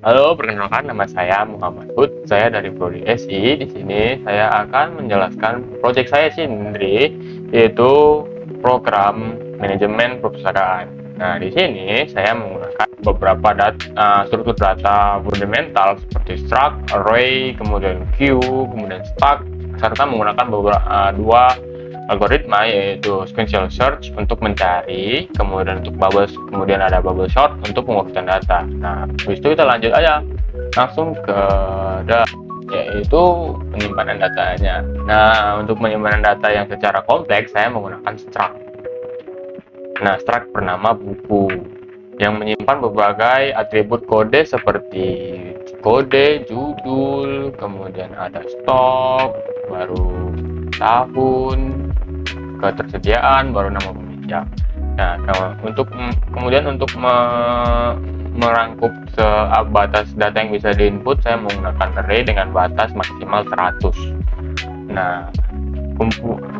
Halo, perkenalkan nama saya Muhammad Hud. Saya dari Prodi SI. Di sini saya akan menjelaskan proyek saya sendiri, yaitu program manajemen perpustakaan. Nah, di sini saya menggunakan beberapa struktur data fundamental seperti struct, array, kemudian queue, kemudian stack, serta menggunakan dua algoritma, yaitu sequential search untuk mencari, kemudian untuk bubble, kemudian ada bubble sort untuk pengurutan data. Nah, habis itu kita lanjut aja langsung ke yaitu penyimpanan datanya. Nah, untuk penyimpanan data yang secara kompleks saya menggunakan struct. Nah, struct bernama buku yang menyimpan berbagai atribut kode seperti kode, judul, kemudian ada stok, baru tahun, ketersediaan, baru nama peminjam. Nah, kemudian untuk merangkup batas data yang bisa diinput, saya menggunakan array dengan batas maksimal 100. Nah,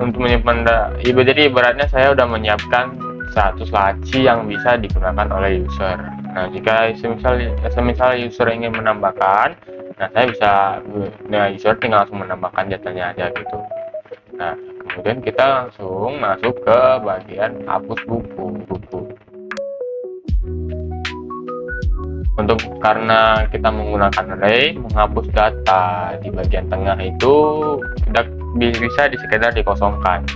untuk menyimpan jadi ibaratnya saya udah menyiapkan 100 laci yang bisa digunakan oleh user. Nah, jika semisal user ingin menambahkan, nah saya bisa, nah user tinggal langsung menambahkan datanya aja gitu. Nah, kemudian kita langsung masuk ke bagian hapus buku. Karena kita menggunakan array, menghapus data di bagian tengah itu tidak bisa sekedar dikosongkan.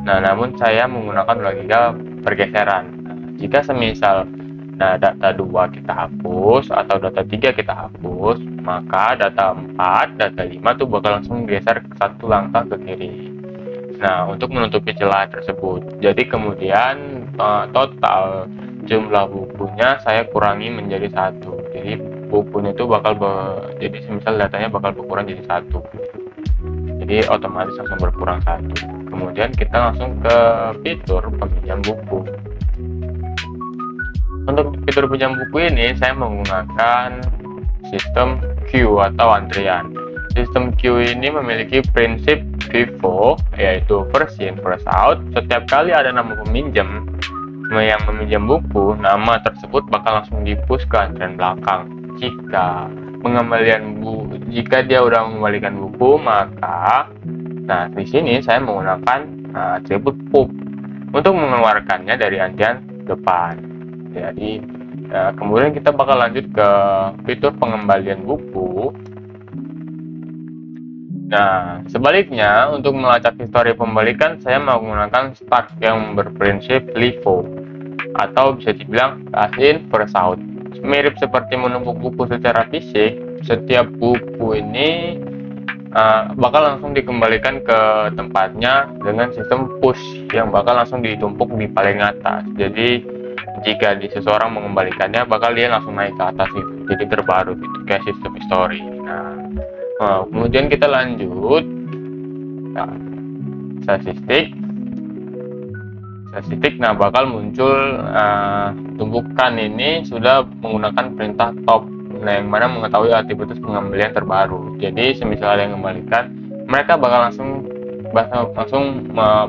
Nah, namun saya menggunakan logika pergeseran. Nah, jika semisal data 2 kita hapus atau data 3 kita hapus, maka data 4, data 5 tuh bakal langsung geser satu langkah ke kiri. Nah, untuk menutupi celah tersebut, jadi kemudian total jumlah bukunya saya kurangi menjadi satu. Jadi bukunya itu jadi semisal datanya bakal berkurang jadi satu. Jadi otomatis langsung berkurang satu. Kemudian kita langsung ke fitur peminjam buku. Untuk fitur pinjam buku ini saya menggunakan sistem queue atau antrian. Sistem queue ini memiliki prinsip FIFO, yaitu first in first out. Setiap kali ada nama peminjam yang meminjam buku, nama tersebut bakal langsung di-push ke antrian belakang. Jika dia udah mengembalikan buku, maka di sini saya menggunakan atribut pub untuk mengeluarkannya dari antrian depan. Jadi kemudian kita bakal lanjut ke fitur pengembalian buku. Nah, sebaliknya untuk melacak histori pembalikan, saya menggunakan stack yang berprinsip LIFO atau bisa dibilang first in first out. Mirip seperti menumpuk buku secara fisik, setiap buku ini bakal langsung dikembalikan ke tempatnya dengan sistem push yang bakal langsung ditumpuk di paling atas. Jadi jika seseorang mengembalikannya, bakal dia langsung naik ke atas gitu, jadi terbaru gitu, kayak sistem history. Kemudian kita lanjut statistik. Nah bakal muncul tumpukan ini sudah menggunakan perintah top, yang mana mengetahui atribut pengembalian terbaru. Jadi semisal ada yang mengembalikan, mereka bakal langsung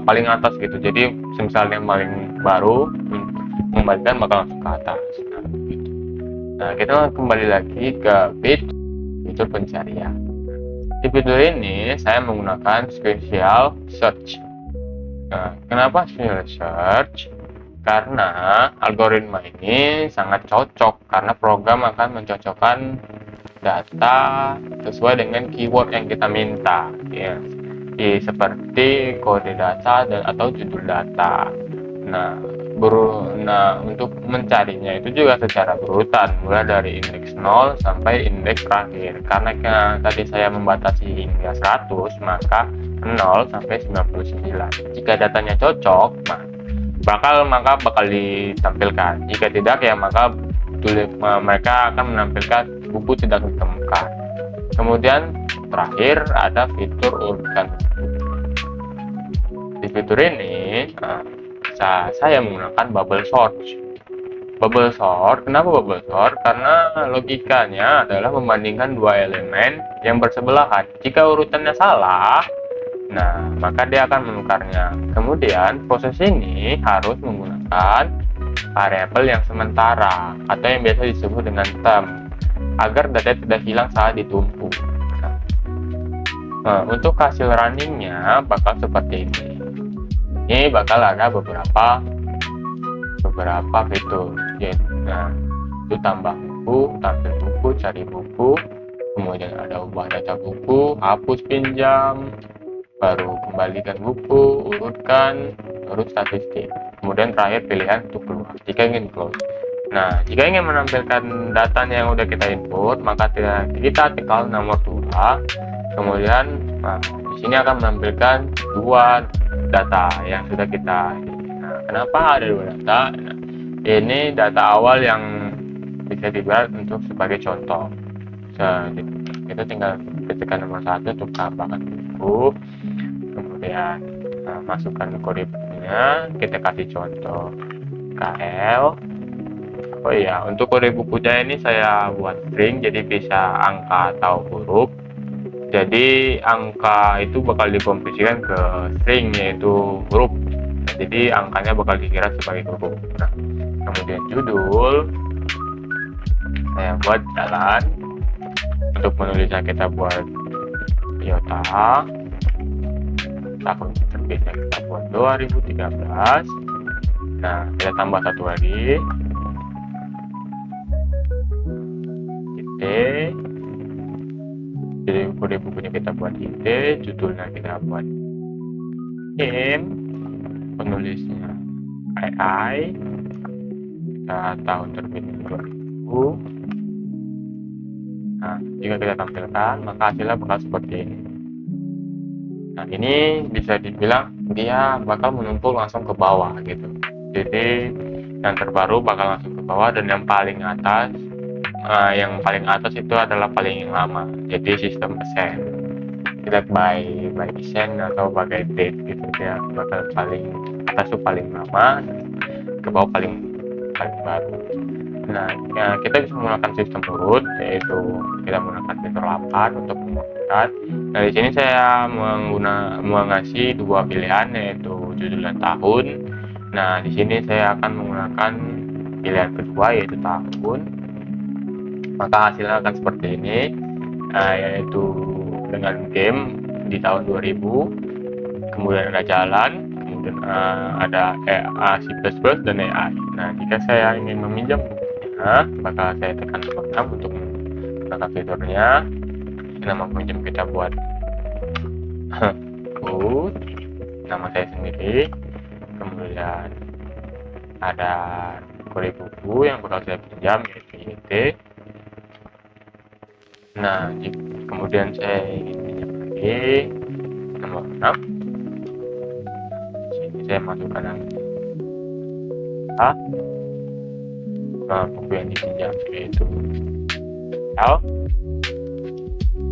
paling atas gitu. Jadi semisal yang paling baru mengembalikan bakal langsung ke atas. Nah, kita kembali lagi ke fitur pencarian. Di fitur ini saya menggunakan sequential search. Nah, kenapa sequential search? Karena algoritma ini sangat cocok karena program akan mencocokkan data sesuai dengan keyword yang kita minta, ya. Seperti kode data atau judul data. Nah, untuk mencarinya itu juga secara berurutan, mulai dari indeks 0 sampai indeks terakhir. Karena tadi saya membatasi hingga 100, maka 0 sampai 99. Jika datanya cocok, maka bakal ditampilkan. Jika tidak, ya maka mereka akan menampilkan buku tidak ditemukan. Kemudian terakhir ada fitur urutan. Di fitur ini saya menggunakan bubble sort. Kenapa bubble sort? Karena logikanya adalah membandingkan dua elemen yang bersebelahan. Jika urutannya salah, maka dia akan menukarnya. Kemudian proses ini harus menggunakan variabel yang sementara atau yang biasa disebut dengan term. agar data tidak hilang saat ditumpuk. Nah, untuk hasil runningnya bakal seperti ini. Ini bakal ada beberapa fitur. Nah, itu tambah buku, tampil buku, cari buku, kemudian ada ubah data buku, hapus pinjam, baru kembalikan buku, urutkan, urut statistik. Kemudian terakhir pilihan untuk keluar jika ingin close. Nah, jika ingin menampilkan datanya yang udah kita input, maka kita tekan nomor 2. Kemudian, nah, di sini akan menampilkan 2 data yang sudah kita. Nah, kenapa ada 2 data? Nah, ini data awal yang bisa dibuat untuk sebagai contoh. Kita tinggal ketikkan nomor 1 untuk tambahkan buku, kemudian masukkan kode bukunya, kita kasih contoh KL. Oh iya, untuk kode bukunya ini saya buat string, jadi bisa angka atau huruf. Jadi angka itu bakal dikonversikan ke string, yaitu huruf. Jadi angkanya bakal dikira sebagai huruf. Nah, kemudian judul saya buat jalan. Untuk menulisnya kita buat Toyota. Tahun terbitnya kita buat 2013. Nah, kita tambah 1 lagi. Jadi kode bukunya kita buat IT, judulnya kita buat game, penulisnya AI, kita tahun terbitnya 2000. Nah, jika kita tampilkan maka hasilnya bakal seperti ini. Nah, ini bisa dibilang dia bakal menumpuk langsung ke bawah gitu. Jadi yang terbaru bakal langsung ke bawah, dan yang paling atas itu adalah paling lama. Jadi sistem ascend, kita by ascend atau bagai date gitu ya, bakal paling atas itu paling lama, ke bawah paling baru. Nah, kita bisa menggunakan sistem urut, yaitu kita menggunakan fitur 8 untuk mengurutkan. Nah, di sini saya mengasih 2 pilihan, yaitu judul dan tahun. Nah, di sini saya akan menggunakan pilihan kedua, yaitu tahun. Maka hasilnya akan seperti ini, yaitu dengan game di tahun 2000, kemudian ada jalan, kemudian ada C++ dan AI. Nah, jika saya ingin meminjam bukunya, maka saya tekan nomor 6 untuk menggunakan fiturnya. Nama peminjam kita buat good, nama saya sendiri, kemudian ada kode buku yang bakal saya pinjam, yaitu YT. Nah, kemudian saya ingin pinjam lagi nomor 6. Sini saya masukkan nama buku yang dipinjam, yaitu L.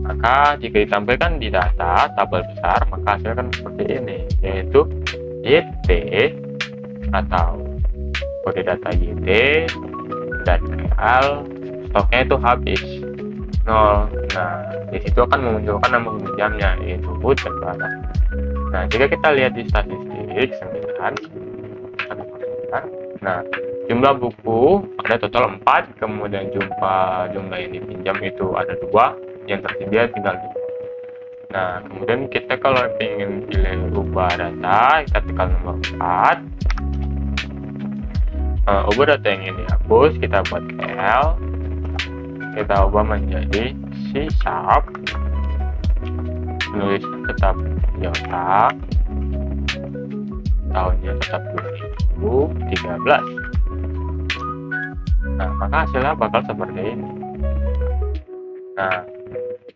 Maka jika ditampilkan di data tabel besar, maka hasilnya akan seperti ini, yaitu YT atau kode data YT dan KL stoknya itu habis 0. Nah, disitu akan memunculkan nama peminjamnya, yaitu Bud dan Barang. Nah, jika kita lihat di statistik 9, nah, jumlah buku ada total 4, kemudian jumlah yang dipinjam itu ada 2, yang tersedia tinggal 2. Nah, kemudian kita kalau ingin pilih ubah data, kita tekan nomor 4. Ubah data yang ini dihapus, kita buat L, kita ubah menjadi C#, penulis tetap Toyota, tahunnya tetap 2013. Nah, maka hasilnya bakal seperti ini. Nah,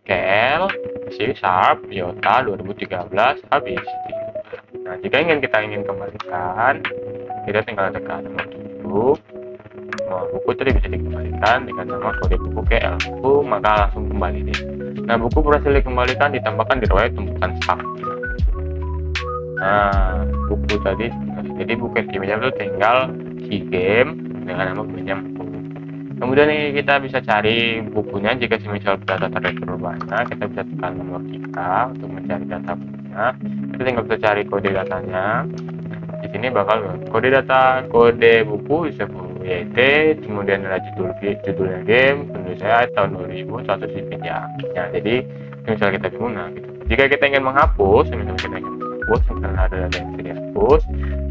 KL, C# Toyota 2013 habis. Nah, jika kita ingin kembalikan, kita tinggal tekan nomor 7. Buku tadi bisa dikembalikan dengan nama kode buku KL buku, maka langsung kembali nih. Nah, buku berhasil dikembalikan, ditambahkan di riwayat tumpukan stok. Nah, buku tadi, jadi buku yang dipinjam itu tinggal key game dengan nama pinjam buku. Kemudian ini kita bisa cari bukunya. Jika semisal data terrefer banyak, kita bisa tekan nomor 3 untuk mencari data bukunya. Kita tinggal bisa cari kode datanya. Di sini bakal kode buku disebut YT, kemudian ada judulnya game, penulis saya tahun 2001 sipit ya. Nah, jadi misal kita guna gitu. Jika kita ingin menghapus, misalnya ada data yang bisa dihapus,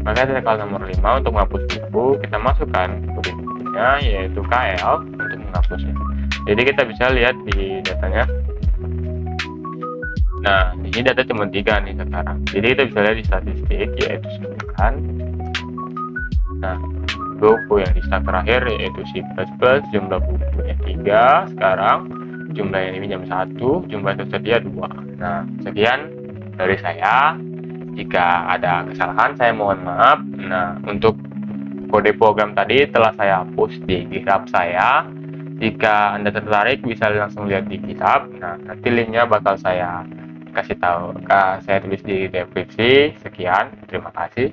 maka tekan nomor 5 untuk menghapus buku, kita masukkan kode bukunya yaitu KL untuk menghapusnya. Jadi kita bisa lihat di datanya. Nah, di sini data cuma 3 nih sekarang. Jadi kita bisa lihat di statistik yaitu 9. Nah, buku yang di start terakhir yaitu C++, jumlah bukunya 3 sekarang, jumlah yang diminjam 1, jumlah tersedia 2. Nah, sekian dari saya. Jika ada kesalahan saya mohon maaf. Nah, untuk kode program tadi telah saya hapus di GitHub saya. Jika Anda tertarik bisa langsung lihat di GitHub. Nah, nanti linknya bakal saya kasih tahu, saya tulis di deskripsi. Sekian, terima kasih.